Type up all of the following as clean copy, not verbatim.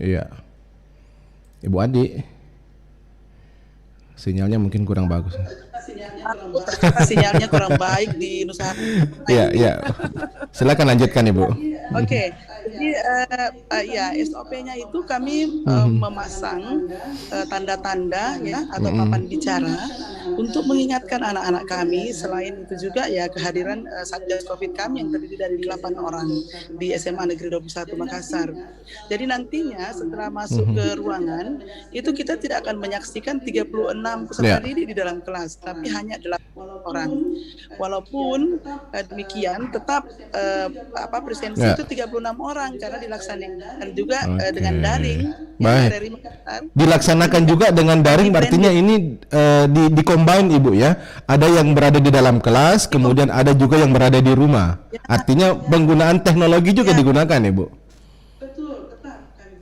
Iya. Ibu Andi, sinyalnya mungkin kurang bagus. Ternyata sinyalnya kurang baik di Nusa Iya, iya. Silakan lanjutkan Ibu. Oke, jadi ya SOP-nya itu kami memasang tanda-tanda ya atau papan bicara untuk mengingatkan anak-anak kami. Selain itu juga ya kehadiran Satgas Covid kami yang terdiri dari 8 orang di SMA Negeri 21 Makassar. Jadi nantinya setelah masuk ke ruangan itu kita tidak akan menyaksikan 36 peserta didik di dalam kelas, tapi hanya 8 orang. Walaupun demikian tetap presensi itu 36 orang karena dilaksanakan juga dengan daring. Baik. Dari Makassar. Dilaksanakan juga dengan daring, artinya ini di-combine Ibu ya. Ada yang berada di dalam kelas, kemudian ada juga yang berada di rumah. Artinya penggunaan teknologi juga digunakan Ibu.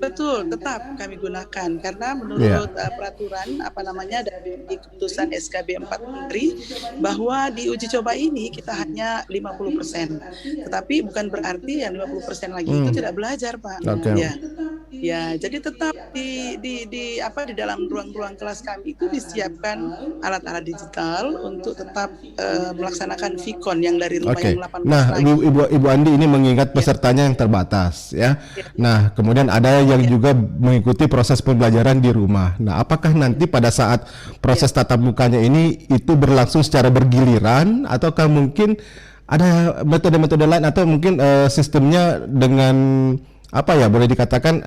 Betul, tetap kami gunakan karena menurut peraturan dari keputusan SKB 4 Menteri bahwa di uji coba ini kita hanya 50%. Tetapi bukan berarti yang 50% lagi itu tidak belajar, Pak. Okay. Ya, jadi tetap di dalam ruang-ruang kelas kami itu disiapkan alat-alat digital untuk tetap melaksanakan VCON yang dari rumah yang 18 Nah, lagi. Ibu Andi ini mengingat pesertanya yang terbatas ya. Nah, kemudian ada yang juga mengikuti proses pembelajaran di rumah. Nah, apakah nanti pada saat proses tatap mukanya ini itu berlangsung secara bergiliran ataukah mungkin ada metode-metode lain atau mungkin sistemnya dengan boleh dikatakan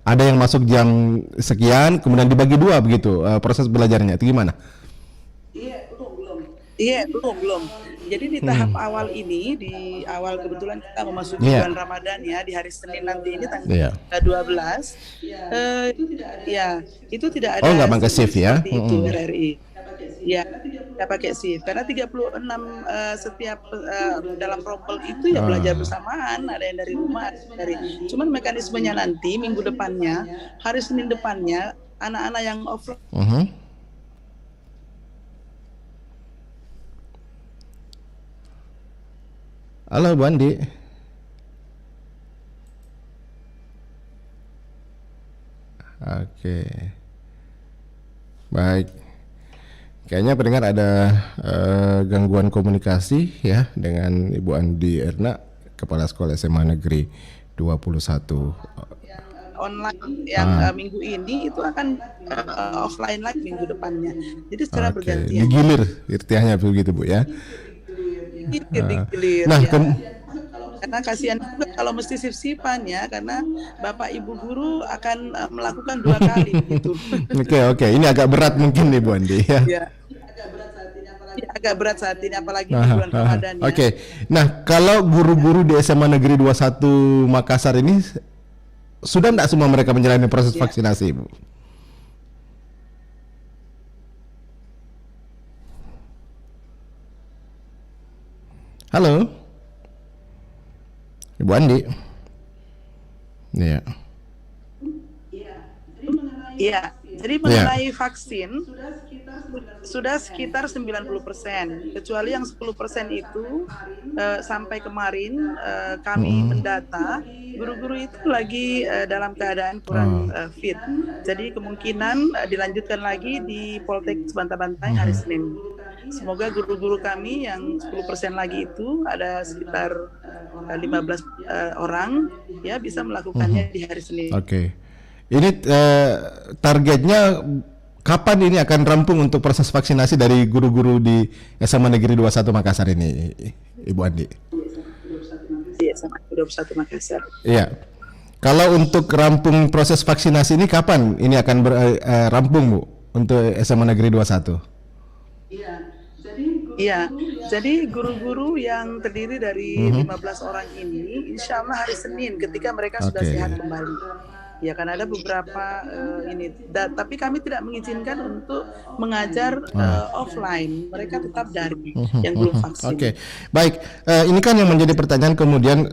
ada yang masuk jam sekian kemudian dibagi dua begitu proses belajarnya itu gimana? Iya, belum. Jadi di tahap awal ini, di awal kebetulan kita memasuki bulan Ramadan ya, di hari Senin nanti ini tanggal 12. Itu tidak ada. Oh, nggak pakai shift ya? Itu RRI. Ya, tidak pakai shift. Karena 36 setiap dalam rompel itu ya belajar bersamaan. Ada yang dari rumah, cuman mekanismenya nanti minggu depannya, hari Senin depannya, anak-anak yang offline. Halo Bu Andi. Oke. Baik. Kayaknya pendengar ada gangguan komunikasi ya dengan Ibu Andi Erna, Kepala Sekolah SMA Negeri 21. Online yang minggu ini itu akan offline lagi minggu depannya. Jadi secara bergantian. Digilir irtiahnya begitu Bu ya. Digilir. Nah, karena kasihan juga kalau mesti sip-sipan ya, karena Bapak Ibu guru akan melakukan 2 kali gitu. Oke. Ini agak berat mungkin nih Bu Andi ya. Ya. Agak berat saat ini apalagi di bulan Ramadan ya. Oke. Nah, kalau guru-guru di SMA Negeri 21 Makassar ini sudah enggak semua mereka menjalani proses vaksinasi, Bu? Halo, Ibu Andi. Iya. Iya. Jadi mengenai vaksin sudah sekitar 90%. Kecuali yang 10% itu sampai kemarin kami mendata guru-guru itu lagi dalam keadaan kurang fit. Jadi kemungkinan dilanjutkan lagi di Poltek Bantar-Bantai hari Senin. Semoga guru-guru kami yang 10% lagi itu ada sekitar 15 orang ya bisa melakukannya di hari Senin. Oke. Ini targetnya kapan ini akan rampung untuk proses vaksinasi dari guru-guru di SMA Negeri 21 Makassar ini, Ibu Andi? Iya, SMA 21 Makassar. Iya. Kalau untuk rampung proses vaksinasi ini kapan ini akan rampung, Bu, untuk SMA Negeri 21? Iya, jadi guru-guru yang terdiri dari 15 orang ini, insya Allah hari Senin ketika mereka sudah sehat kembali. Ya, kan ada beberapa tapi kami tidak mengizinkan untuk mengajar offline. Mereka tetap daring yang belum vaksin. Oke, baik. Ini kan yang menjadi pertanyaan kemudian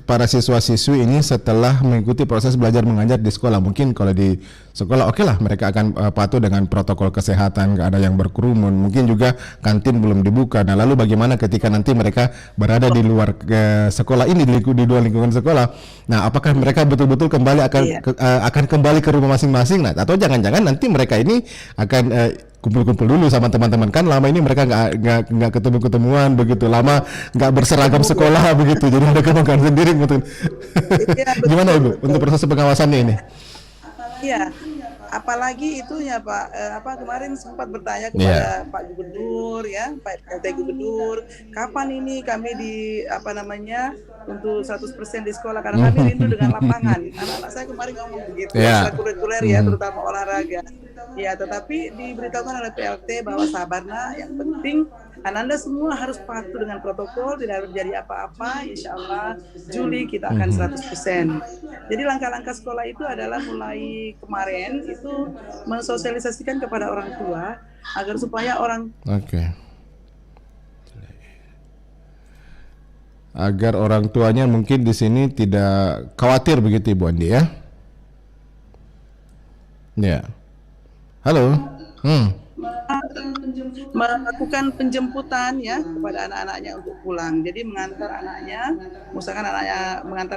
para siswa-siswi ini setelah mengikuti proses belajar mengajar di sekolah? Mungkin kalau di sekolah oke lah mereka akan patuh dengan protokol kesehatan, nggak ada yang berkerumun, mungkin juga kantin belum dibuka. Nah lalu bagaimana ketika nanti mereka berada di luar sekolah ini, di luar lingkungan sekolah? Nah apakah mereka betul-betul kembali akan kembali ke rumah masing-masing? Nah atau jangan-jangan nanti mereka ini akan kumpul-kumpul dulu sama teman-teman, kan lama ini mereka nggak ketemu-ketemuan begitu lama, nggak berseragam sekolah begitu, jadi ada kebanggaan sendiri mungkin. Gimana Ibu untuk proses pengawasannya ini? Iya, apalagi itu ya Pak, kemarin sempat bertanya kepada Pak Gubernur ya, Pak RT Gubernur, kapan ini kami untuk 100% di sekolah, karena kami rindu dengan lapangan. Anak-anak saya kemarin ngomong begitu, ekstrakurikuler ya, terutama olahraga. Ya, tetapi diberitahukan oleh PLT bahwa sabar nak, yang penting Anda semua harus patuh dengan protokol, tidak terjadi apa-apa, insya Allah Juli kita akan 100%. Jadi langkah-langkah sekolah itu adalah mulai kemarin itu mensosialisasikan kepada orang tua, agar supaya agar orang tuanya mungkin di sini tidak khawatir begitu Ibu Andi ya. Ya. Halo. Melakukan penjemputan ya kepada anak-anaknya untuk pulang. Jadi mengantar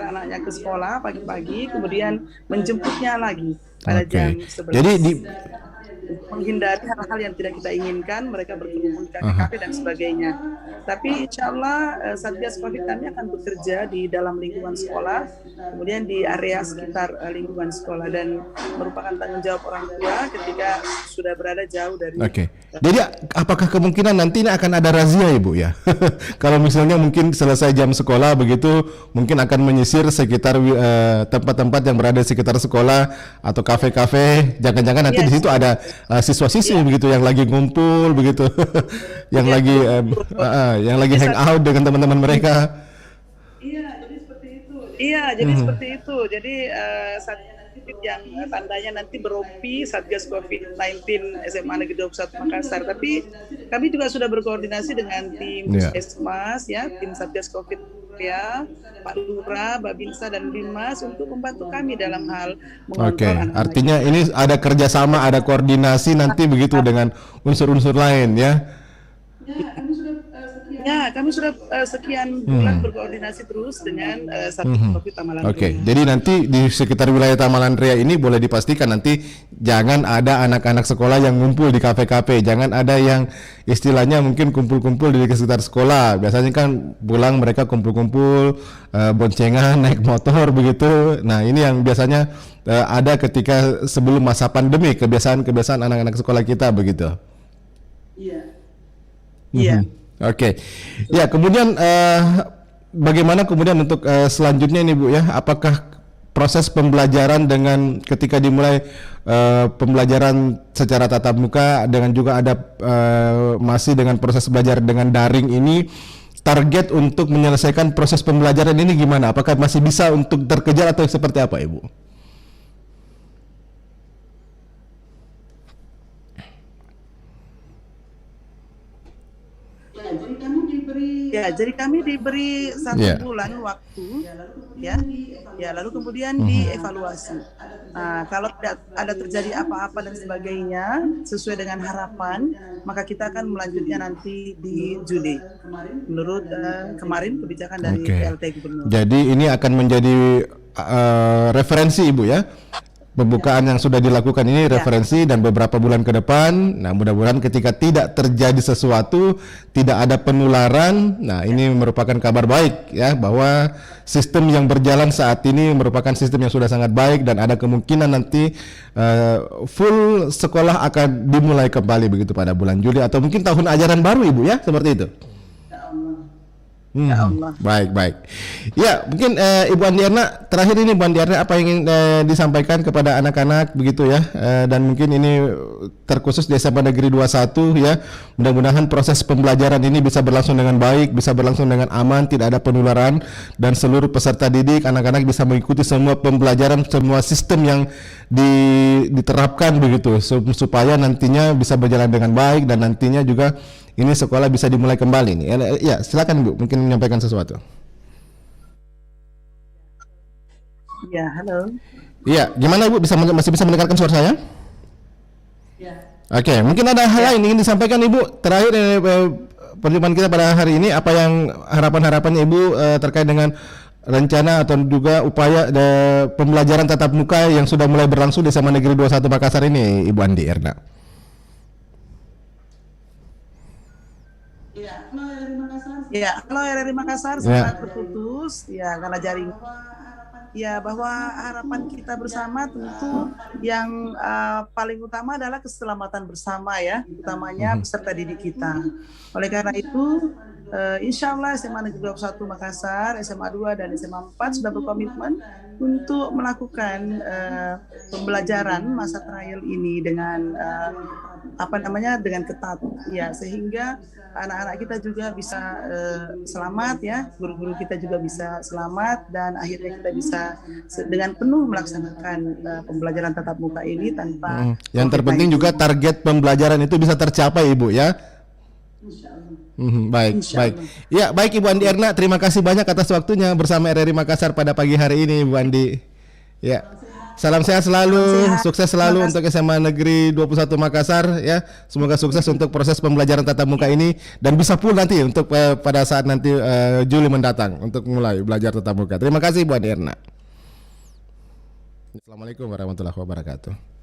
anaknya ke sekolah pagi-pagi, kemudian menjemputnya lagi pada jam 11. Jadi menghindari hal-hal yang tidak kita inginkan, mereka berkerumun di kafe dan sebagainya. Tapi insya Allah Satgas Covid kami akan bekerja di dalam lingkungan sekolah, kemudian di area sekitar lingkungan sekolah, dan merupakan tanggung jawab orang tua ketika sudah berada jauh dari. Jadi apakah kemungkinan nanti ini akan ada razia Ibu ya? Kalau misalnya mungkin selesai jam sekolah begitu, mungkin akan menyisir sekitar tempat-tempat yang berada di sekitar sekolah atau kafe-kafe. Jangan-jangan nanti di situ ada siswa-siswi begitu yang lagi ngumpul begitu, yang lagi hang out dengan teman-teman mereka. Iya, jadi seperti itu. Jadi yang tandanya nanti berompi Satgas COVID-19 SMA Negeri 21 Makassar. Tapi kami juga sudah berkoordinasi dengan tim Puskesmas ya, tim Satgas Covid ya, Pak Lurah, Babinsa dan Bimas untuk membantu kami dalam hal mengontrol anak-anak. Artinya ini ada kerjasama, ada koordinasi nanti begitu dengan unsur-unsur lain ya. Kami sudah sekian bulan berkoordinasi terus dengan Satgas Covid Tamalan Ria. Jadi nanti di sekitar wilayah Tamalan Ria ini boleh dipastikan nanti jangan ada anak-anak sekolah yang ngumpul di kafe-kafe, jangan ada yang istilahnya mungkin kumpul-kumpul di sekitar sekolah. Biasanya kan pulang mereka kumpul-kumpul, boncengan, naik motor begitu. Nah ini yang biasanya ada ketika sebelum masa pandemi, kebiasaan-kebiasaan anak-anak sekolah kita begitu. Iya. Ya, kemudian bagaimana kemudian untuk selanjutnya ini Bu ya? Apakah proses pembelajaran dengan ketika dimulai pembelajaran secara tatap muka dengan juga ada masih dengan proses belajar dengan daring ini, target untuk menyelesaikan proses pembelajaran ini gimana? Apakah masih bisa untuk terkejar atau seperti apa Ibu? Jadi kami diberi 1 bulan waktu, lalu kemudian dievaluasi. Kalau tidak ada terjadi apa-apa dan sebagainya sesuai dengan harapan, maka kita akan melanjutnya nanti di Juli. Menurut kemarin kebijakan dari PLT Gubernur. Jadi ini akan menjadi referensi Ibu ya. Pembukaan yang sudah dilakukan ini referensi dan beberapa bulan ke depan. Nah, mudah-mudahan ketika tidak terjadi sesuatu, tidak ada penularan. Nah, ini merupakan kabar baik ya, bahwa sistem yang berjalan saat ini merupakan sistem yang sudah sangat baik dan ada kemungkinan nanti full sekolah akan dimulai kembali begitu pada bulan Juli atau mungkin tahun ajaran baru Ibu ya, seperti itu. Ya Allah. Baik. Ya, mungkin Ibu Andiarna, terakhir ini Bu Andiarna, apa yang ingin disampaikan kepada anak-anak begitu ya, dan mungkin ini terkhusus di SMA Negeri 21 ya. Mudah-mudahan proses pembelajaran ini bisa berlangsung dengan baik, bisa berlangsung dengan aman, tidak ada penularan, dan seluruh peserta didik, anak-anak bisa mengikuti semua pembelajaran, semua sistem yang diterapkan begitu, supaya nantinya bisa berjalan dengan baik dan nantinya juga ini sekolah bisa dimulai kembali nih. Ya, silakan Bu, mungkin menyampaikan sesuatu. Ya, halo. Iya, gimana Ibu masih bisa mendengarkan suara saya? Oke, mungkin ada hal lain ingin disampaikan Ibu terakhir perjumpaan kita pada hari ini. Apa yang harapan-harapannya Ibu terkait dengan rencana atau juga upaya pembelajaran tatap muka yang sudah mulai berlangsung di SMA Negeri 21 Makassar ini, Ibu Andi Erna? Ya, kalau RRI Makassar sempat terputus ya karena jaringan. Ya, bahwa harapan kita bersama tentu yang paling utama adalah keselamatan bersama ya, utamanya peserta didik kita. Oleh karena itu, insya Allah SMA Negeri 21 Makassar, SMA 2 dan SMA 4 sudah berkomitmen untuk melakukan pembelajaran masa trial ini dengan dengan ketat ya, sehingga anak-anak kita juga bisa selamat ya, guru-guru kita juga bisa selamat, dan akhirnya kita bisa dengan penuh melaksanakan pembelajaran tatap muka ini tanpa yang terpenting juga target pembelajaran itu bisa tercapai Ibu ya. Baik. Ya, baik Ibu Andi Erna, terima kasih banyak atas waktunya bersama RRI Makassar pada pagi hari ini Ibu Andi. Ya. Salam sehat selalu, sukses selalu untuk SMA Negeri 21 Makassar ya. Semoga sukses untuk proses pembelajaran tatap muka ini dan bisa full nanti untuk pada saat nanti Juli mendatang untuk mulai belajar tatap muka. Terima kasih Bu Andi Erna. Assalamualaikum warahmatullahi wabarakatuh.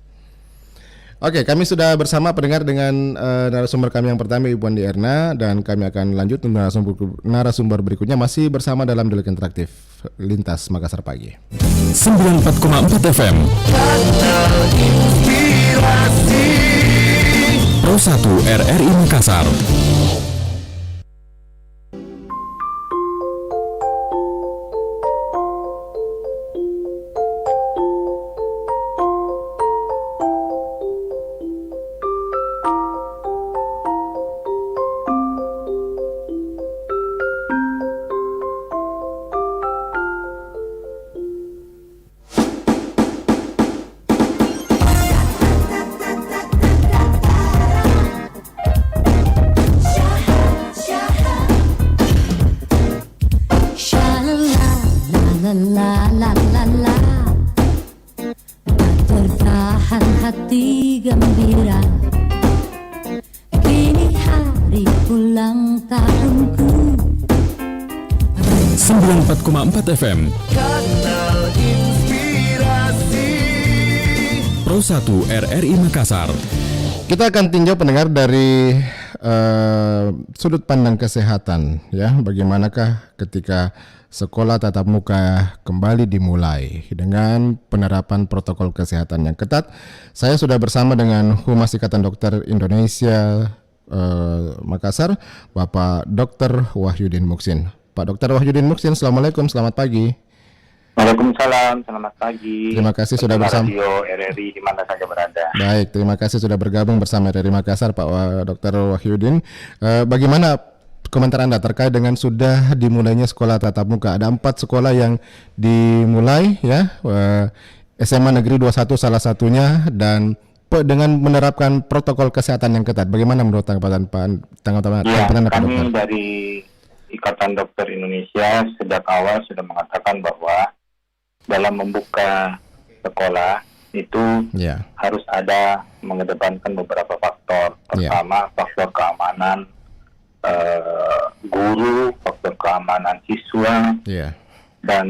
Oke, kami sudah bersama pendengar dengan narasumber kami yang pertama Ibu Andi Erna, dan kami akan lanjut untuk narasumber berikutnya masih bersama dalam Dialog Interaktif Lintas Makassar Pagi. 94,4 FM Pro 1 RRI Makassar. Bertahan hati gembira, kini hari ulang tahunku. 94,4 FM Pro 1 RRI Makassar. Kita akan tinjau pendengar dari sudut pandang kesehatan ya. Bagaimanakah ketika sekolah tatap muka kembali dimulai dengan penerapan protokol kesehatan yang ketat. Saya sudah bersama dengan Humas Ikatan Dokter Indonesia Makassar, Bapak Dr. Wahyudin Muksin. Pak Dr. Wahyudin Muksin, Assalamualaikum, selamat pagi. Waalaikumsalam, selamat pagi. Terima kasih sudah bersama Radio RRI di mana saja berada. Baik, terima kasih sudah bergabung bersama RRI Makassar, Pak Dr. Wahyudin. Bagaimana komentar Anda terkait dengan sudah dimulainya sekolah tatap muka? Ada 4 sekolah yang dimulai ya, SMA Negeri 21 salah satunya, dan dengan menerapkan protokol kesehatan yang ketat. Bagaimana menurut tanggapan Pak Kami Dokter? dari Ikatan Dokter Indonesia sejak awal sudah mengatakan bahwa dalam membuka sekolah itu harus ada mengedepankan beberapa faktor. Pertama, faktor keamanan guru, faktor keamanan siswa, dan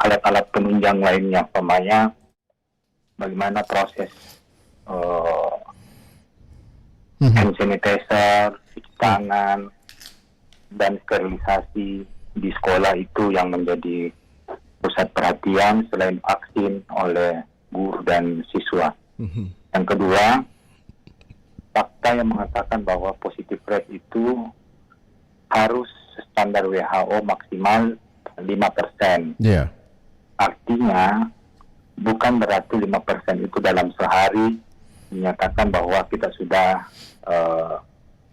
alat-alat penunjang lainnya, umpamanya bagaimana proses hand sanitizer, cuci tangan, dan sterilisasi di sekolah itu yang menjadi pusat perhatian selain vaksin oleh guru dan siswa. Yang kedua, fakta yang mengatakan bahwa positive rate itu harus standar WHO maksimal 5%. Artinya bukan berarti 5% itu dalam sehari menyatakan bahwa kita sudah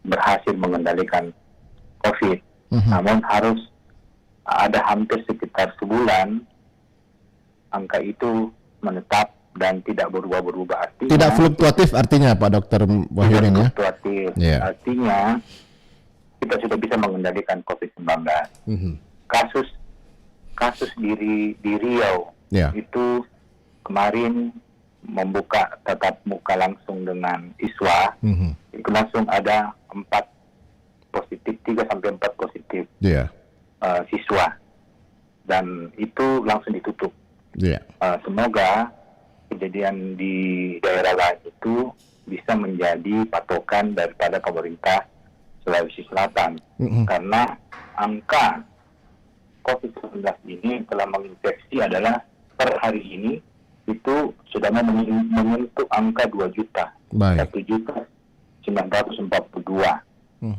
berhasil mengendalikan COVID. Namun harus ada hampir sekitar sebulan angka itu menetap dan tidak berubah-berubah. Artinya tidak fluktuatif, artinya Pak Dokter Wahyudin ya? Fluktuatif. Artinya kita sudah bisa mengendalikan COVID-19. Kasus kasus di Riau itu kemarin membuka tatap muka langsung dengan siswa, itu langsung ada 3 sampai 4 positif siswa, dan itu langsung ditutup. Semoga kejadian di daerah lain itu bisa menjadi patokan daripada pemerintah Sulawesi Selatan, karena angka COVID-19 ini telah menginfeksi adalah per hari ini itu sudah menyentuh angka 2 juta, 1.942,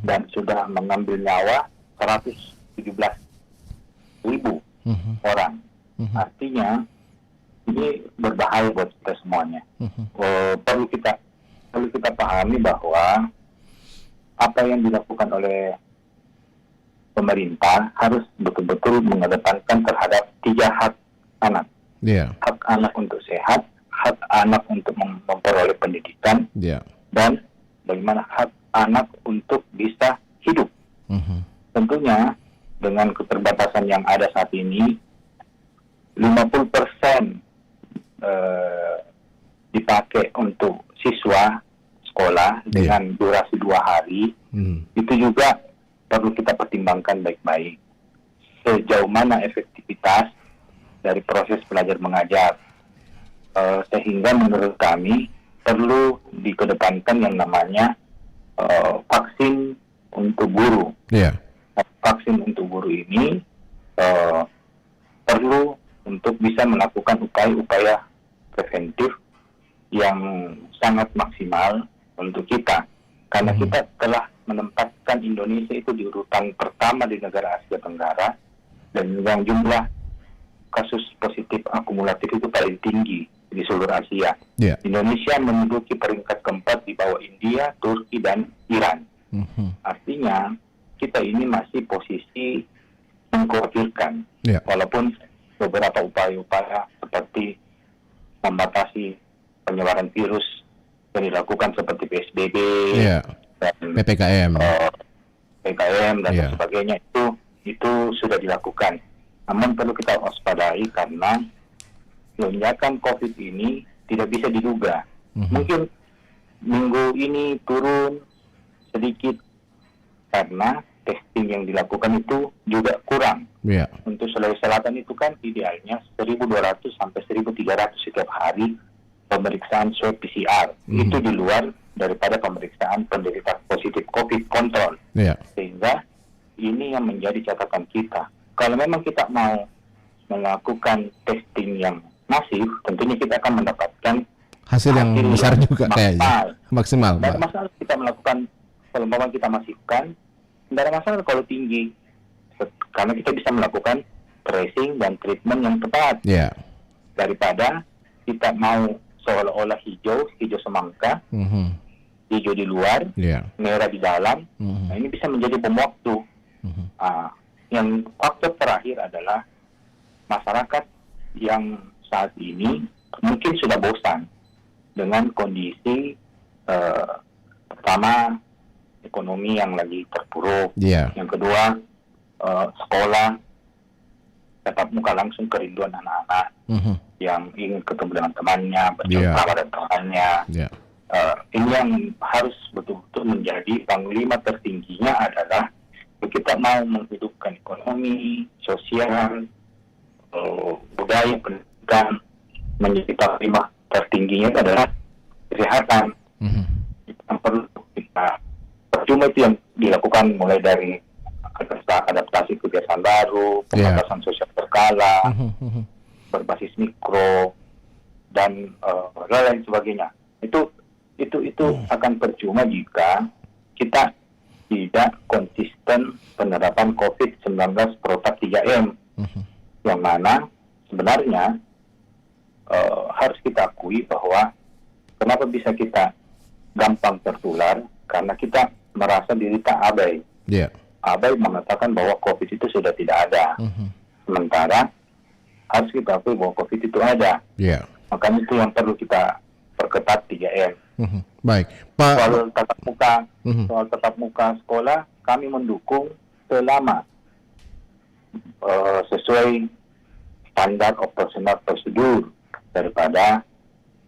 dan sudah mengambil nyawa 117.000 orang. Artinya ini berbahaya buat kita semuanya. Perlu kita pahami bahwa apa yang dilakukan oleh pemerintah harus betul-betul mengedepankan terhadap 3 hak anak. Hak anak untuk sehat, hak anak untuk memperoleh pendidikan, dan bagaimana hak anak untuk bisa hidup. Tentunya dengan keterbatasan yang ada saat ini, 50% dipakai untuk siswa sekolah dengan durasi 2 hari, itu juga perlu kita pertimbangkan baik-baik. Sejauh mana efektivitas dari proses belajar mengajar, sehingga menurut kami perlu dikedepankan yang namanya vaksin untuk guru. Vaksin untuk guru ini perlu untuk bisa melakukan upaya-upaya preventif yang sangat maksimal untuk kita, karena kita telah menempatkan Indonesia itu di urutan pertama di negara Asia Tenggara, dan yang jumlah kasus positif akumulatif itu paling tinggi di seluruh Asia. Indonesia menduduki peringkat keempat di bawah India, Turki, dan Iran. Artinya kita ini masih posisi mengkhawatirkan, walaupun beberapa upaya-upaya seperti membatasi penyebaran virus yang dilakukan seperti PSBB dan PPKM dan sebagainya itu sudah dilakukan. Namun perlu kita waspadai karena lonjakan COVID ini tidak bisa diduga. Mungkin minggu ini turun sedikit karena testing yang dilakukan itu juga kurang. Untuk Sulawesi Selatan itu kan idealnya 1.200 sampai 1.300 setiap hari pemeriksaan swab PCR. Itu di luar daripada pemeriksaan penderita positif COVID kontrol. Sehingga ini yang menjadi catatan kita. Kalau memang kita mau melakukan testing yang masif, tentunya kita akan mendapatkan hasil yang besar juga kayaknya. Maksimal. Tidak ada masalah kita melakukan, kalau memang kita masifkan, tidak ada masalah kalau tinggi. Karena kita bisa melakukan tracing dan treatment yang tepat. Daripada kita mau seolah-olah hijau semangka, hijau di luar, merah di dalam. Nah, ini bisa menjadi bom waktu. Yang faktor terakhir adalah masyarakat yang saat ini mungkin sudah bosan dengan kondisi pertama ekonomi yang lagi terpuruk, yang kedua sekolah tatap muka langsung, kerinduan anak-anak yang ingin ketemu dengan temannya, berjumpa dengan temannya. Ini yang harus betul-betul menjadi panglima tertingginya adalah kita mau menghidupkan ekonomi, sosial, budaya, pendidikan, menjadi panglima tertingginya adalah kesehatan. Yang perlu kita percuma itu yang dilakukan mulai dari adaptasi kebiasaan baru, pembatasan sosial berkala, berbasis mikro, dan lain sebagainya. Itu akan percuma jika kita tidak konsisten penerapan COVID-19 protap 3M, yang mana sebenarnya harus kita akui bahwa kenapa bisa kita gampang tertular, karena kita merasa diri tak abai. Abai mengatakan bahwa COVID itu sudah tidak ada. Sementara harus kita akui bahwa COVID itu ada. Makanya itu yang perlu kita perketat 3M. Baik, Pak. Soal tatap muka sekolah, kami mendukung selama sesuai standar operasional prosedur daripada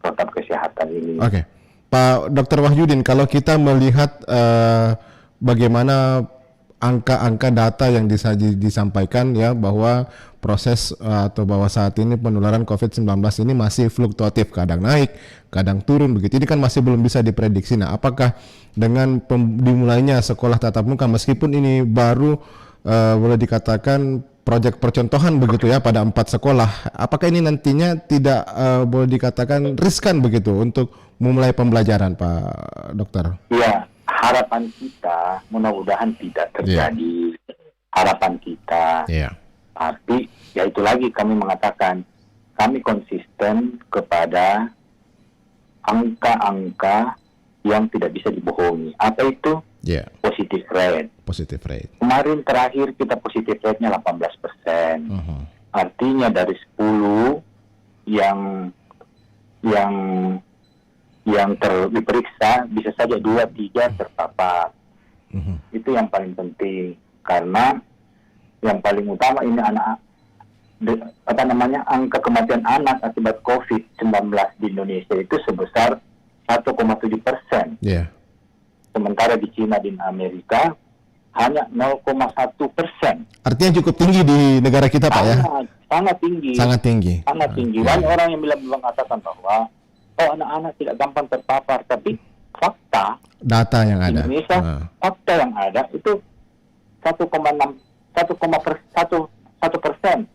protokol kesehatan ini. Oke. Pak Dr. Wahyudin, kalau kita melihat bagaimana angka-angka data yang disampaikan ya, bahwa proses atau bahwa saat ini penularan COVID-19 ini masih fluktuatif, kadang naik, kadang turun begitu. Ini kan masih belum bisa diprediksi. Nah, apakah dengan dimulainya sekolah tatap muka, meskipun ini baru boleh dikatakan proyek percontohan begitu ya pada 4 sekolah, apakah ini nantinya tidak boleh dikatakan riskan begitu untuk memulai pembelajaran, Pak Dokter? Ya, harapan kita mudah-mudahan tidak terjadi. Harapan kita. Tapi ya itu lagi kami mengatakan, kami konsisten kepada angka-angka yang tidak bisa dibohongi. Apa itu? Positive rate. Positive rate. Kemarin terakhir kita positive rate-nya 18%. Artinya dari 10 yang diperiksa bisa saja 2-3 terpapar. Itu yang paling penting, karena yang paling utama ini angka kematian anak akibat COVID-19 di Indonesia itu sebesar 1,7%. Sementara di Cina dan Amerika hanya 0,1%. Artinya cukup tinggi di negara kita, Pak, ya? Sangat tinggi. Sangat tinggi. Sangat tinggi. Banyak orang yang mengatakan bahwa anak-anak tidak gampang terpapar, tapi fakta data yang ada di Indonesia, fakta yang ada itu 1,1%.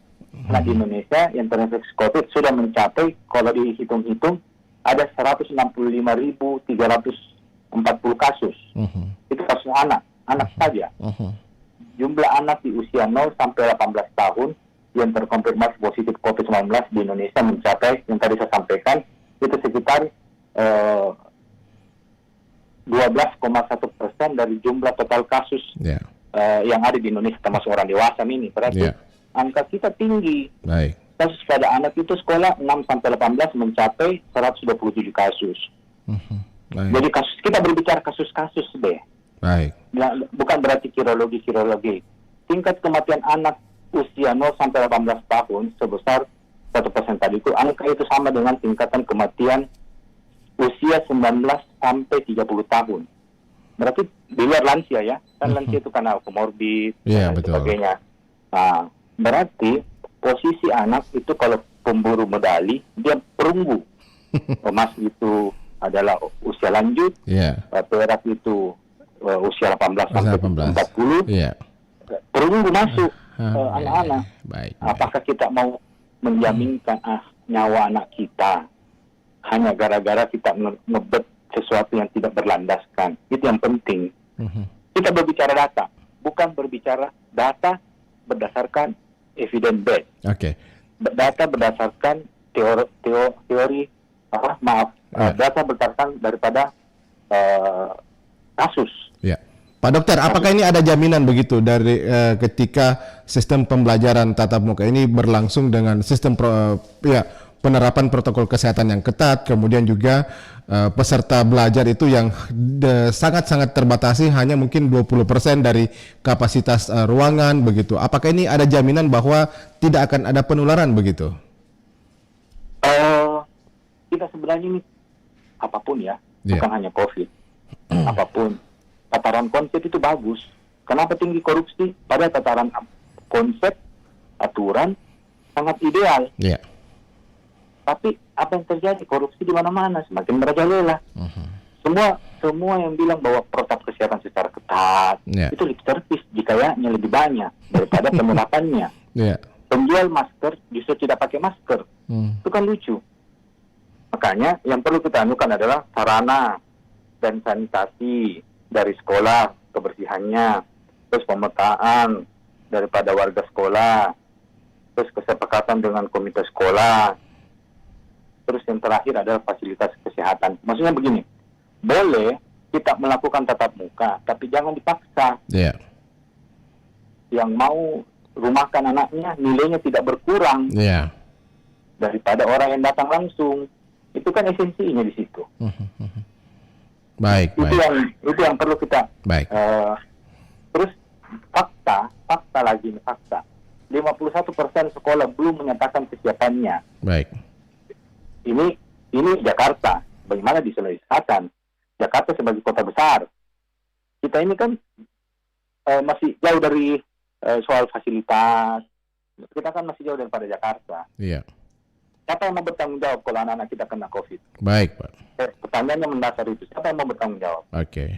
Nah, di Indonesia yang terinfeksi COVID sudah mencapai, kalau dihitung-hitung, ada 165.340 kasus. Itu kasus anak saja. Jumlah anak di usia 0 sampai 18 tahun yang terkonfirmasi positif COVID-19 di Indonesia mencapai, yang tadi saya sampaikan, itu sekitar 12,1% dari jumlah total kasus yang ada di Indonesia, termasuk orang dewasa ini. Berarti angka kita tinggi. Kasus pada anak itu sekolah 6 sampai 18 mencapai 127 kasus. Jadi kita berbicara kasus-kasus deh. Bukan berarti kirologi. Tingkat kematian anak usia 0 sampai 18 tahun sebesar 1% tadi itu, angka itu sama dengan tingkatan kematian usia 19 sampai 30 tahun. Berarti di luar lansia ya, kan lansia itu karena komorbid dan sebagainya. Nah, berarti posisi anak itu kalau pemburu medali, dia perunggu. Emas itu adalah usia lanjut, perak itu usia 18 sampai 40, perunggu masuk anak-anak. Apakah kita mau menjaminkan nyawa anak kita hanya gara-gara kita ngebet sesuatu yang tidak berlandaskan? Itu yang penting. Kita berbicara data, bukan berbicara data berdasarkan evidence based. Data berdasarkan teori data berdasarkan daripada kasus. Pak Dokter, apakah ini ada jaminan begitu dari ketika sistem pembelajaran tatap muka ini berlangsung dengan sistem penerapan protokol kesehatan yang ketat, kemudian juga peserta belajar itu yang sangat-sangat terbatasi, hanya mungkin 20% dari kapasitas ruangan begitu. Apakah ini ada jaminan bahwa tidak akan ada penularan begitu? Kita sebenarnya ini apapun ya, bukan hanya COVID, apapun. Tataran konsep itu bagus. Kenapa tinggi korupsi? Pada tataran konsep, aturan sangat ideal. Tapi apa yang terjadi? Korupsi di mana-mana, semakin merajalela. Semua yang bilang bahwa protokol kesehatan secara ketat itu lip service, jikanya lebih banyak daripada penerapannya. Penjual masker justru tidak pakai masker. Itu kan lucu. Makanya yang perlu kita anukan adalah sarana dan sanitasi dari sekolah, kebersihannya, terus pemetaan daripada warga sekolah, terus kesepakatan dengan komite sekolah, terus yang terakhir adalah fasilitas kesehatan. Maksudnya begini, boleh kita melakukan tatap muka, tapi jangan dipaksa. Yang mau rumahkan anaknya, nilainya tidak berkurang daripada orang yang datang langsung. Itu kan esensinya di situ. Itu yang perlu kita. Terus fakta 51% sekolah belum menyatakan kesiapannya. Baik. Ini Jakarta. Bagaimana di Sulawesi Selatan? Jakarta sebagai kota besar. Kita ini kan masih jauh dari soal fasilitas. Kita kan masih jauh daripada Jakarta. Iya. Siapa yang mau bertanggung jawab kalau anak-anak kita kena COVID? Baik, Pak. Pertanyaannya mendasar itu. Siapa yang mau bertanggung jawab? Oke.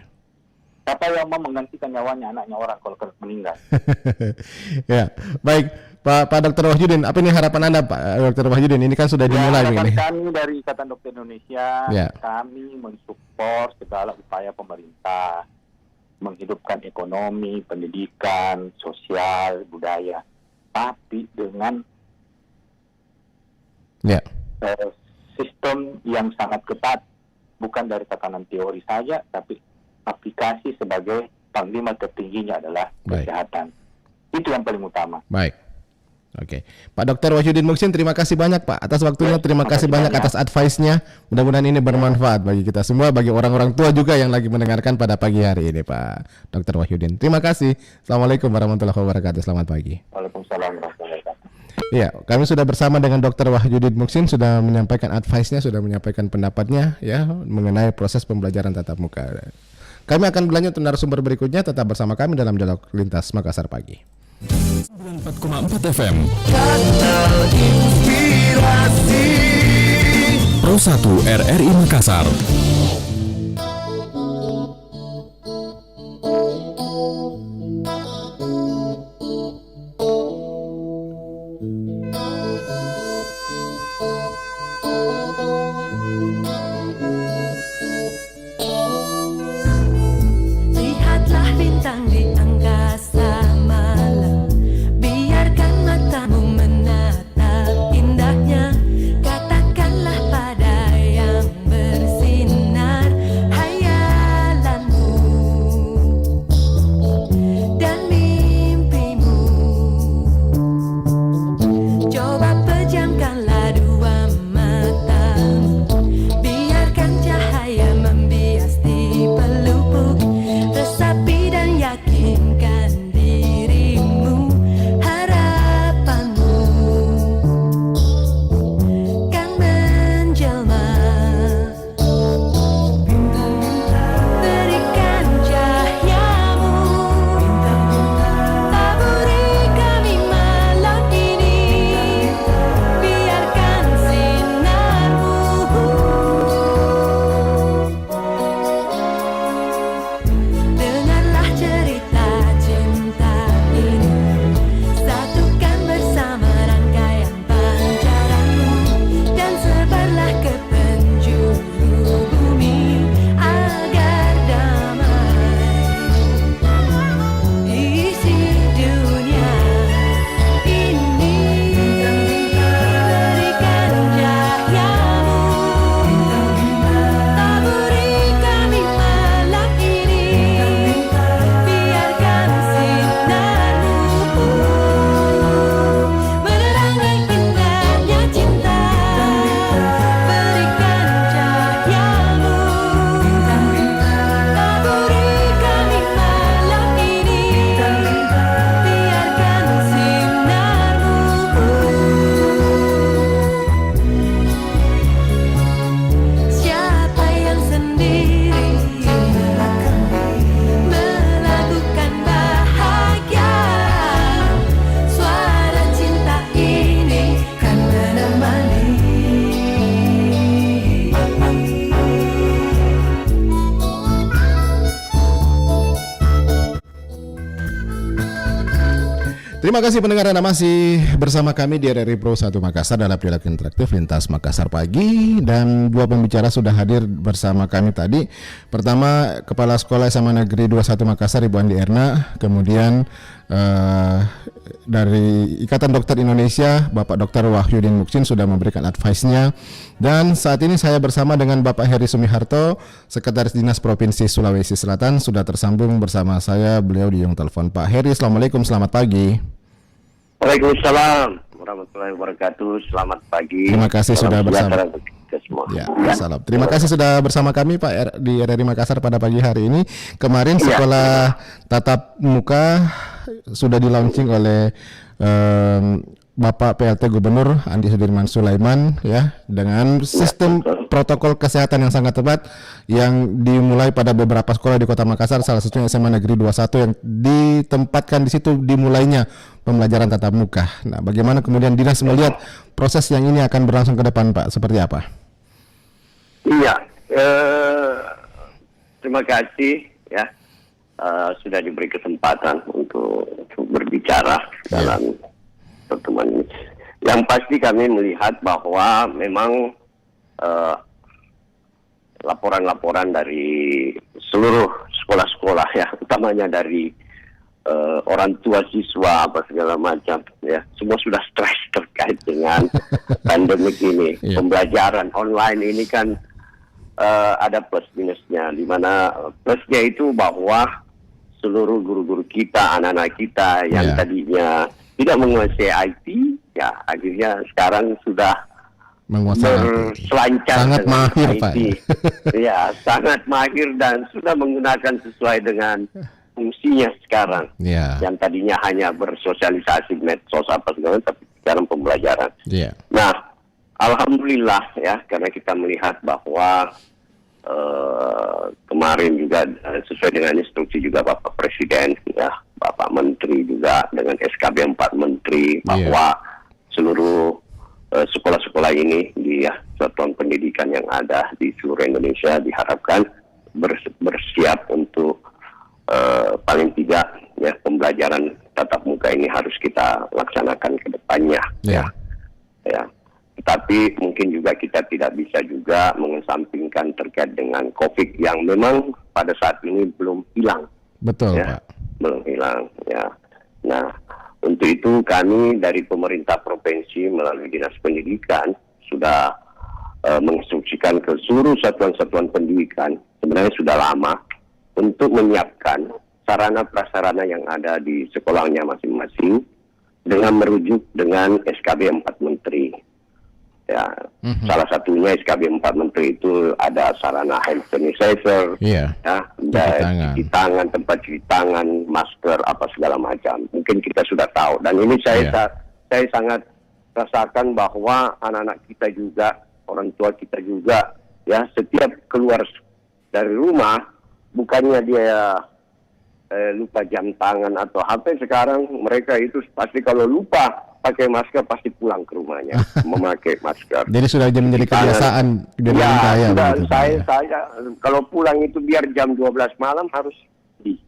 Siapa yang mau menggantikan nyawanya anaknya orang kalau meninggal? Ya, baik. Pak Dr. Wahyudin, apa ini harapan Anda, Pak Dr. Wahyudin? Ini kan sudah dimulai harapan ini. Kami dari Ikatan Dokter Indonesia, Ya. kami mensupport segala upaya pemerintah menghidupkan ekonomi, pendidikan, sosial, budaya, tapi dengan sistem yang sangat ketat, bukan dari tatanan teori saja, tapi aplikasi sebagai panglima tertingginya adalah kesehatan. Itu yang paling utama. Baik. Oke. Pak Dr. Wahyudin Muksin, terima kasih banyak Pak atas waktunya, terima kasih banyak atas advice-nya. Mudah-mudahan ini bermanfaat bagi kita semua, bagi orang-orang tua juga yang lagi mendengarkan pada pagi hari ini, Pak Dr. Wahyudin. Terima kasih. Assalamualaikum warahmatullahi wabarakatuh. Selamat pagi. Waalaikumsalam warahmatullahi wabarakatuh. Ya, kami sudah bersama dengan Dr. Wahyudin Muksin, sudah menyampaikan advice-nya, sudah menyampaikan pendapatnya ya mengenai proses pembelajaran tatap muka. Kami akan berlanjut ke narasumber berikutnya, tetap bersama kami dalam Dialog Lintas Makassar Pagi. 94,4 FM Pro 1 RRI Makassar. Lihatlah bintang di angkasa malam, biarkan matamu menatap indahnya. Katakanlah pada yang bersinar hayalanmu dan mimpimu. Coba pejamkanlah dua matamu, biarkan cahaya membias di pelupuk. Resapi dan yakinkan dirimu, harapanmu kan menjelma. Berikan cahayamu, taburi kami malam ini, biarkan sinarmu. Dengarlah cerita cinta ini, satukan bersama rangkaian pancaranmu, dan sebarlah ke penjuru bumi agar damai isi dunia ini. Berikan cahayamu, taburi kami malam ini, biarkan sinarmu menerangi indahnya cinta. Berikan cahayamu, taburi kami malam ini, biarkan sinarmu. Siapa yang sendiri melakukan bahagia, suara cinta ini kan menemani. Terima kasih pendengar, Anda masih bersama kami di RRI Pro 1 Makassar dalam Dialog Interaktif Lintas Makassar Pagi, dan dua pembicara sudah hadir bersama kami tadi. Pertama, Kepala Sekolah SMA Negeri 21 Makassar Ibu Andi Erna, kemudian dari Ikatan Dokter Indonesia Bapak Dr. Wahyudin Muksin sudah memberikan advice-nya, dan saat ini saya bersama dengan Bapak Heri Sumiharto, Sekretaris Dinas Provinsi Sulawesi Selatan, sudah tersambung bersama saya, beliau di ujung telepon. Pak Heri, Assalamualaikum, selamat pagi. Waalaikumsalam warahmatullahi wabarakatuh. Selamat pagi. Terima kasih sudah bersama. Ya, salam. Terima kasih sudah bersama kami Pak di RRI Makassar pada pagi hari ini. Kemarin sekolah tatap muka sudah di launching oleh Bapak PLT Gubernur Andi Sudirman Sulaiman ya, dengan sistem protokol kesehatan yang sangat tepat yang dimulai pada beberapa sekolah di Kota Makassar, salah satunya SMA Negeri 21 yang ditempatkan di situ dimulainya pembelajaran tatap muka. Nah, bagaimana kemudian Dinas melihat proses yang ini akan berlangsung ke depan, Pak? Seperti apa? Iya, terima kasih ya, sudah diberi kesempatan untuk berbicara dalam pertemuan ini. Yang pasti kami melihat bahwa memang laporan-laporan dari seluruh sekolah-sekolah ya, utamanya dari orang tua siswa apa segala macam ya, semua sudah stres terkait dengan pandemik ini. Pembelajaran online ini kan ada plus minusnya, di mana plusnya itu bahwa seluruh guru-guru kita, anak-anak kita yang tadinya tidak menguasai IT, ya akhirnya sekarang sudah berselancar sangat dengan mahir, IT. Pak. Ya, sangat mahir dan sudah menggunakan sesuai dengan fungsinya sekarang. Yang tadinya hanya bersosialisasi medsos apa segala, tapi dalam pembelajaran. Nah, alhamdulillah ya, karena kita melihat bahwa kemarin juga sesuai dengan instruksi juga Bapak Presiden ya, Bapak Menteri juga dengan SKB 4 Menteri bahwa seluruh sekolah-sekolah ini di satuan pendidikan yang ada di seluruh Indonesia diharapkan bersiap untuk paling tidak ya pembelajaran tatap muka ini harus kita laksanakan ke depannya ya. Tetapi mungkin juga kita tidak bisa juga mengesampingkan terkait dengan COVID yang memang pada saat ini belum hilang. Betul, ya, Pak. Belum hilang, ya. Nah, untuk itu kami dari pemerintah provinsi melalui Dinas Pendidikan sudah menginstruksikan ke seluruh satuan-satuan pendidikan, sebenarnya sudah lama, untuk menyiapkan sarana prasarana yang ada di sekolahnya masing-masing dengan merujuk dengan SKB 4 Menteri. Ya, salah satunya SKB 4 Menteri itu ada sarana hand sanitizer, ya, cuci tangan, tempat cuci tangan, masker, apa segala macam. Mungkin kita sudah tahu. Dan ini saya sangat rasakan bahwa anak-anak kita juga, orang tua kita juga, ya setiap keluar dari rumah, bukannya dia lupa jam tangan atau HP, sekarang mereka itu pasti kalau lupa pakai masker pasti pulang ke rumahnya memakai masker. Jadi sudah menjadi kebiasaan dari saya. Saya kalau pulang itu biar jam 12 malam harus di.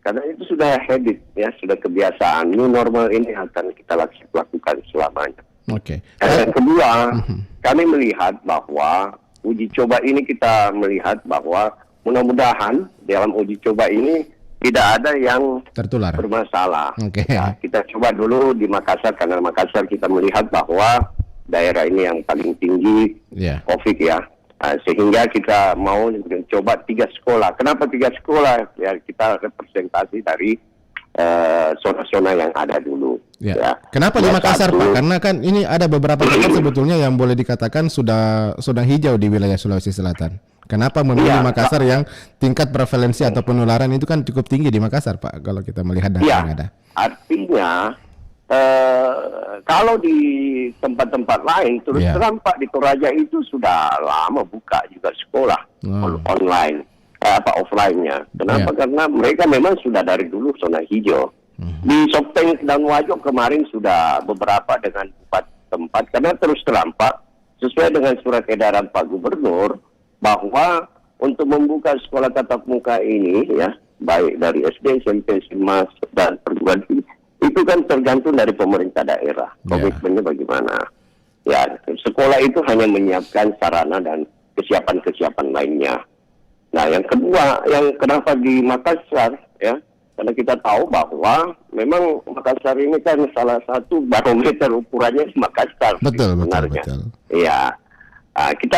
Karena itu sudah habit ya, sudah kebiasaan. New normal ini akan kita lakukan selamanya. Yang kedua, kami melihat bahwa uji coba ini kita melihat bahwa mudah-mudahan dalam uji coba ini tidak ada yang tertular bermasalah. Ya, kita coba dulu di Makassar, karena Makassar kita melihat bahwa daerah ini yang paling tinggi COVID ya. Sehingga kita mau mencoba 3 sekolah. Kenapa 3 sekolah? Ya, kita representasi dari zona-zona yang ada dulu. Ya. Kenapa di Makassar, Pak? Karena kan ini ada beberapa tempat sebetulnya yang boleh dikatakan sudah hijau di wilayah Sulawesi Selatan. Kenapa memilih Makassar yang tingkat prevalensi atau penularan itu kan cukup tinggi di Makassar, Pak, kalau kita melihat data yang ada? Artinya kalau di tempat-tempat lain terus terang Pak, di Toraja itu sudah lama buka juga sekolah online offline-nya. Kenapa? Karena mereka memang sudah dari dulu zona hijau. Di Sopeng dan Wajo kemarin sudah beberapa dengan 4 tempat, karena terus terang Pak, sesuai dengan surat edaran Pak Gubernur bahwa untuk membuka sekolah tatap muka ini ya, baik dari SD, SMP, SMA dan perguruan tinggi, itu kan tergantung dari pemerintah daerah. Komitmennya bagaimana? Ya, sekolah itu hanya menyiapkan sarana dan kesiapan-kesiapan lainnya. Nah, yang kedua, yang kenapa di Makassar ya, karena kita tahu bahwa memang Makassar ini kan salah satu barometer ukurannya di Makassar. Betul. Iya.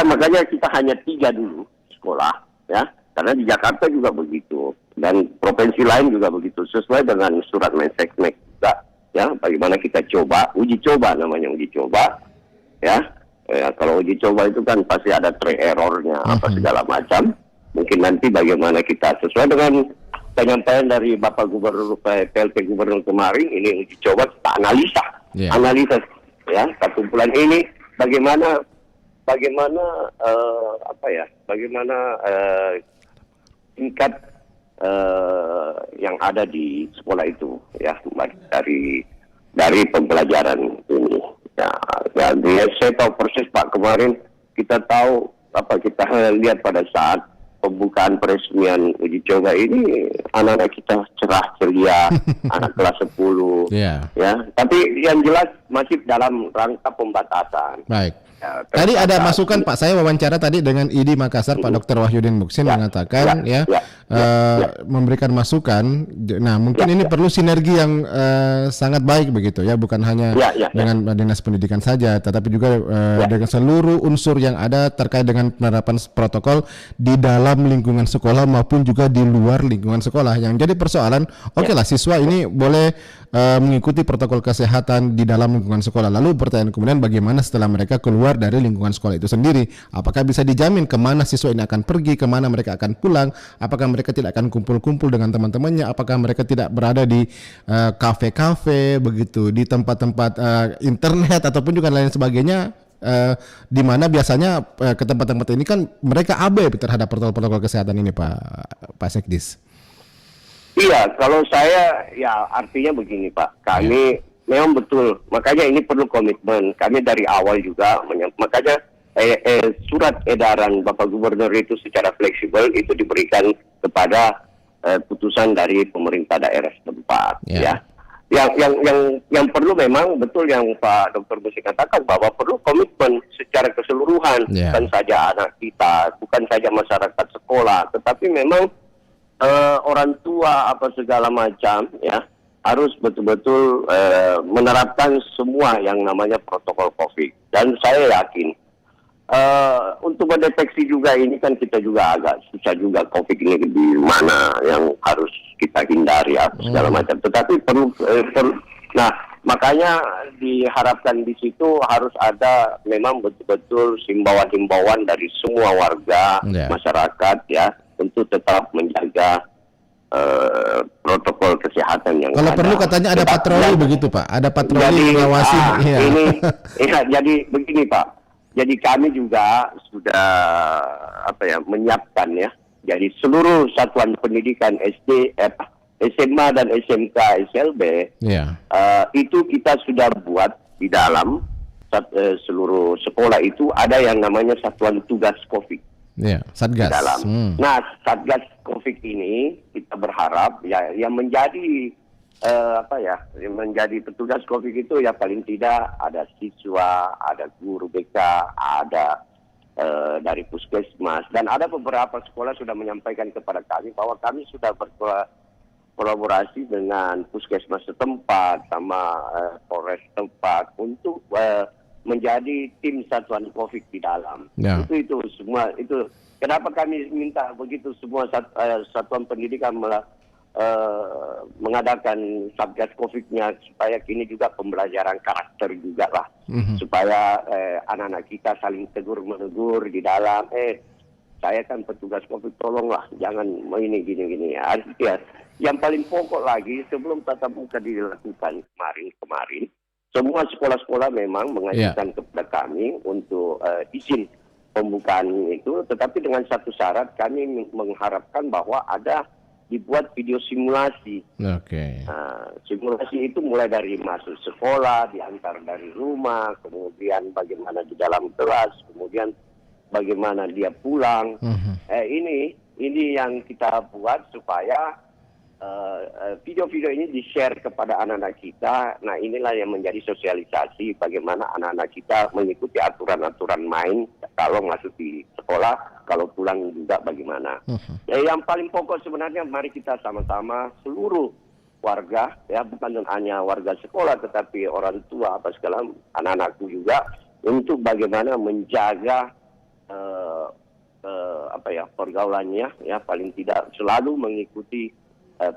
Makanya kita hanya 3 dulu sekolah ya, karena di Jakarta juga begitu dan provinsi lain juga begitu, sesuai dengan surat Mensesnek juga ya. Bagaimana kita uji coba namanya uji coba ya. Kalau uji coba itu kan pasti ada try errornya apa segala macam. Mungkin nanti bagaimana kita sesuai dengan penyampaian dari Bapak Gubernur PLT Gubernur kemarin, ini uji coba kita analisa, ya kumpulan ini bagaimana tingkat yang ada di sekolah itu, ya dari pembelajaran ini. Ya, saya tahu persis Pak, kemarin kita lihat pada saat pembukaan peresmian uji coba ini anak-anak kita cerah ceria, anak kelas 10, ya. Tapi yang jelas masih dalam rangka pembatasan. Baik. Ya, tadi ada masukan Pak, saya wawancara tadi dengan ID Makassar Pak Dr. Wahyudin Muksin mengatakan memberikan masukan. Nah, mungkin ini perlu sinergi yang sangat baik begitu ya, bukan hanya dengan Dinas Pendidikan saja, tetapi juga dengan seluruh unsur yang ada terkait dengan penerapan protokol di dalam lingkungan sekolah maupun juga di luar lingkungan sekolah. Yang jadi persoalan, lah siswa ini boleh mengikuti protokol kesehatan di dalam lingkungan sekolah. Lalu pertanyaan kemudian, bagaimana setelah mereka keluar dari lingkungan sekolah itu sendiri? Apakah bisa dijamin kemana siswa ini akan pergi, kemana mereka akan pulang? Apakah mereka tidak akan kumpul-kumpul dengan teman-temannya? Apakah mereka tidak berada di kafe-kafe begitu, di tempat-tempat internet ataupun juga lain sebagainya? Di mana biasanya ke tempat-tempat ini kan mereka abai terhadap protokol kesehatan ini, Pak Sekdis. Iya, kalau saya ya artinya begini Pak, kami memang betul, makanya ini perlu komitmen. Kami dari awal juga, makanya surat edaran Bapak Gubernur itu secara fleksibel itu diberikan kepada putusan dari pemerintah daerah setempat. Ya. Yang perlu memang betul yang Pak Dr. Musi katakan, bahwa perlu komitmen secara keseluruhan, bukan saja anak kita, bukan saja masyarakat sekolah, tetapi memang orang tua apa segala macam ya harus betul-betul menerapkan semua yang namanya protokol COVID. Dan saya yakin untuk mendeteksi juga ini kan kita juga agak susah juga COVID ini di mana yang harus kita hindari apa segala macam. Tetapi perlu nah makanya diharapkan di situ harus ada memang betul-betul himbauan-himbauan dari semua warga masyarakat ya, untuk tetap menjaga protokol kesehatan yang kalau ada. Perlu katanya ada patroli begitu Pak, ada patroli mengawasi. Jadi begini Pak, jadi kami juga sudah menyiapkan ya, jadi seluruh satuan pendidikan SD, SMA dan SMK SLB itu kita sudah buat di dalam seluruh sekolah itu ada yang namanya satuan tugas COVID. Satgas. Nah, Satgas COVID ini kita berharap ya yang menjadi menjadi petugas COVID itu ya paling tidak ada siswa, ada guru BK, ada dari puskesmas, dan ada beberapa sekolah sudah menyampaikan kepada kami bahwa kami sudah berkolaborasi dengan puskesmas setempat sama Polres setempat untuk menjadi tim satuan COVID di dalam. Itu semua itu. Kenapa kami minta begitu semua satuan pendidikan mengadakan Satgas COVID-nya, supaya kini juga pembelajaran karakter juga lah, supaya anak-anak kita saling tegur menegur di dalam. Saya kan petugas COVID, tolonglah jangan ini gini-gini ya. Artinya yang paling pokok lagi, sebelum tatap muka dilakukan kemarin, semua sekolah-sekolah memang mengajukan kepada kami untuk izin pembukaan itu, tetapi dengan satu syarat, kami mengharapkan bahwa ada dibuat video simulasi. Simulasi itu mulai dari masuk sekolah, diantar dari rumah, kemudian bagaimana di dalam kelas, kemudian bagaimana dia pulang. Ini yang kita buat supaya video-video ini di-share kepada anak-anak kita. Nah, inilah yang menjadi sosialisasi bagaimana anak-anak kita mengikuti aturan-aturan main kalau masuk di sekolah, kalau pulang juga bagaimana. Yang paling pokok sebenarnya, mari kita sama-sama seluruh warga, ya bukan hanya warga sekolah, tetapi orang tua apa segala, anak-anakku juga, untuk bagaimana menjaga pergaulannya, ya paling tidak selalu mengikuti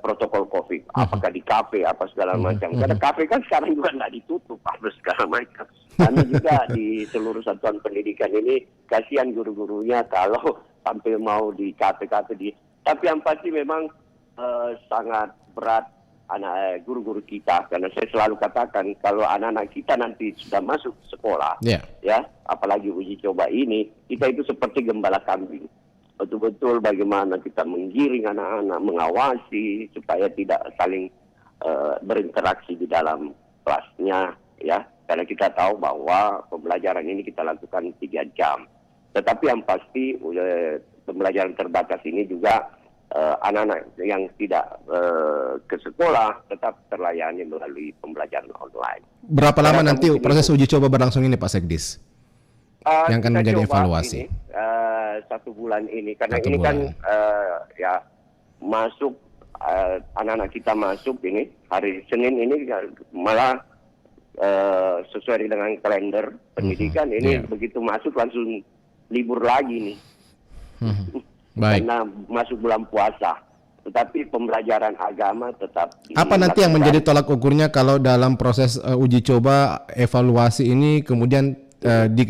protokol COVID, apakah di kafe apa segala macam. Karena kafe kan sekarang juga nggak ditutup apa segala macam. Kami juga di seluruh satuan pendidikan ini kasihan guru-gurunya kalau sampai mau di kafe-kafe di. Tapi yang pasti memang sangat berat anak guru-guru kita, karena saya selalu katakan kalau anak-anak kita nanti sudah masuk sekolah, ya, apalagi uji coba ini, kita itu seperti gembala kambing. Betul-betul bagaimana kita menggiring anak-anak, mengawasi supaya tidak saling berinteraksi di dalam kelasnya, ya, karena kita tahu bahwa pembelajaran ini kita lakukan 3 jam. Tetapi yang pasti pembelajaran terbatas ini juga anak-anak yang tidak ke sekolah tetap terlayani melalui pembelajaran online. Berapa lama nanti proses uji coba berlangsung ini Pak Sekdis? Yang akan menjadi evaluasi? Ini, 1 bulan ini, karena ini kan ya masuk anak-anak kita masuk ini hari Senin ini malah sesuai dengan kalender pendidikan ini begitu masuk langsung libur lagi nih. Baik. Karena masuk bulan puasa, tetapi pembelajaran agama tetap. Apa nanti yang menjadi tolak ukurnya kalau dalam proses uji coba evaluasi ini kemudian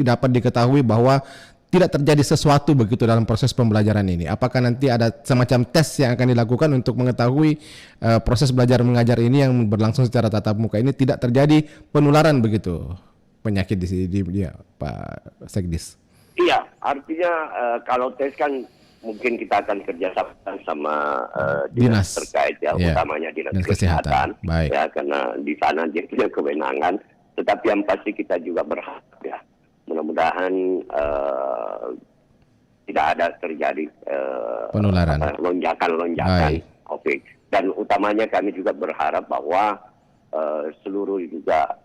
dapat diketahui bahwa tidak terjadi sesuatu begitu dalam proses pembelajaran ini? Apakah nanti ada semacam tes yang akan dilakukan untuk mengetahui proses belajar mengajar ini yang berlangsung secara tatap muka ini tidak terjadi penularan begitu penyakit di Pak Sekdis? Iya, artinya kalau tes kan mungkin kita akan kerjasama sama dinas terkait ya, utamanya dinas kesehatan. Baik. Ya, karena di sana dia punya kewenangan. Tetapi yang pasti kita juga berharap ya, mudah-mudahan tidak ada terjadi penularan, lonjakan COVID. Dan utamanya kami juga berharap bahwa seluruh juga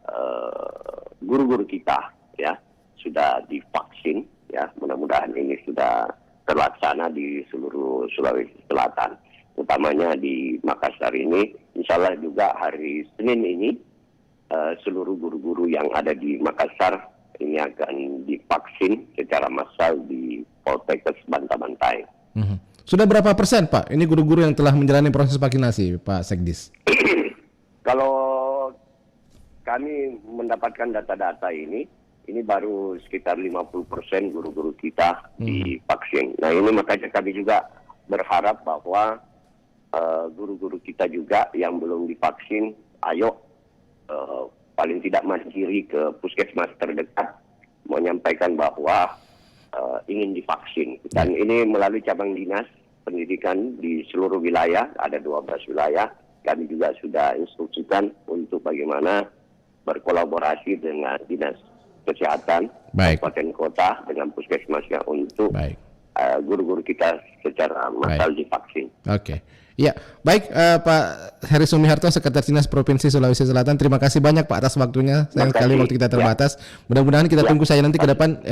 guru-guru kita ya sudah divaksin ya, mudah-mudahan ini sudah terlaksana di seluruh Sulawesi Selatan, utamanya di Makassar ini. Insya Allah juga hari Senin ini seluruh guru-guru yang ada di Makassar ini akan divaksin secara massal di Poltekkes Bantabantai. Sudah berapa persen Pak ini guru-guru yang telah menjalani proses vaksinasi Pak Sekdis? Kalau kami mendapatkan data-data ini baru sekitar 50% guru-guru kita divaksin. Nah ini makanya kami juga berharap bahwa guru-guru kita juga yang belum divaksin, ayo paling tidak mandiri ke puskesmas terdekat menyampaikan bahwa ingin divaksin. Dan ini melalui cabang dinas pendidikan di seluruh wilayah, ada 12 wilayah, kami juga sudah instruksikan untuk bagaimana berkolaborasi dengan dinas kesehatan kabupaten kota dengan puskesmasnya untuk guru-guru kita secara massal divaksin. Oke. Ya, baik Pak Heri Sumiharto, Sekretaris Dinas Provinsi Sulawesi Selatan. Terima kasih banyak Pak atas waktunya. Sayang sekali waktu kita terbatas. Mudah-mudahan kita tunggu saja nanti ke depan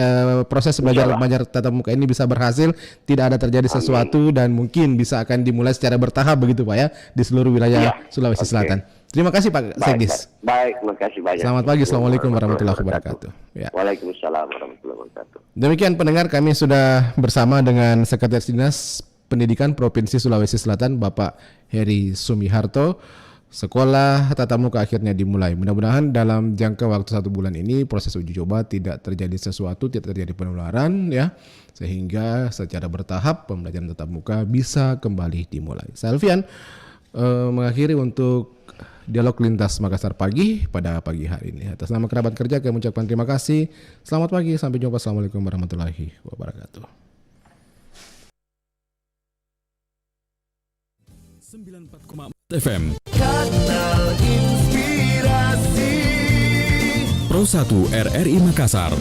proses belajar mengajar tatap muka ini bisa berhasil, tidak ada terjadi sesuatu dan mungkin bisa akan dimulai secara bertahap begitu Pak ya di seluruh wilayah Sulawesi Selatan. Terima kasih Pak Sekdis. Baik, makasih banyak. Selamat pagi. Assalamualaikum warahmatullahi wabarakatuh. Ya. Waalaikumsalam warahmatullahi wabarakatuh. Demikian pendengar, kami sudah bersama dengan Sekretaris Dinas Pendidikan Provinsi Sulawesi Selatan Bapak Heri Sumiharto. Sekolah tatap muka akhirnya dimulai. Mudah-mudahan dalam jangka waktu 1 bulan ini proses uji coba tidak terjadi sesuatu, tidak terjadi penularan ya, sehingga secara bertahap pembelajaran tatap muka bisa kembali dimulai. Saya Alfian mengakhiri untuk dialog lintas Makassar pagi pada pagi hari ini. Atas nama kerabat kerja kami mengucapkan terima kasih. Selamat pagi, sampai jumpa. Assalamualaikum warahmatullahi wabarakatuh. 94,4 FM Kanal Inspirasi Pro 1 RRI Makassar.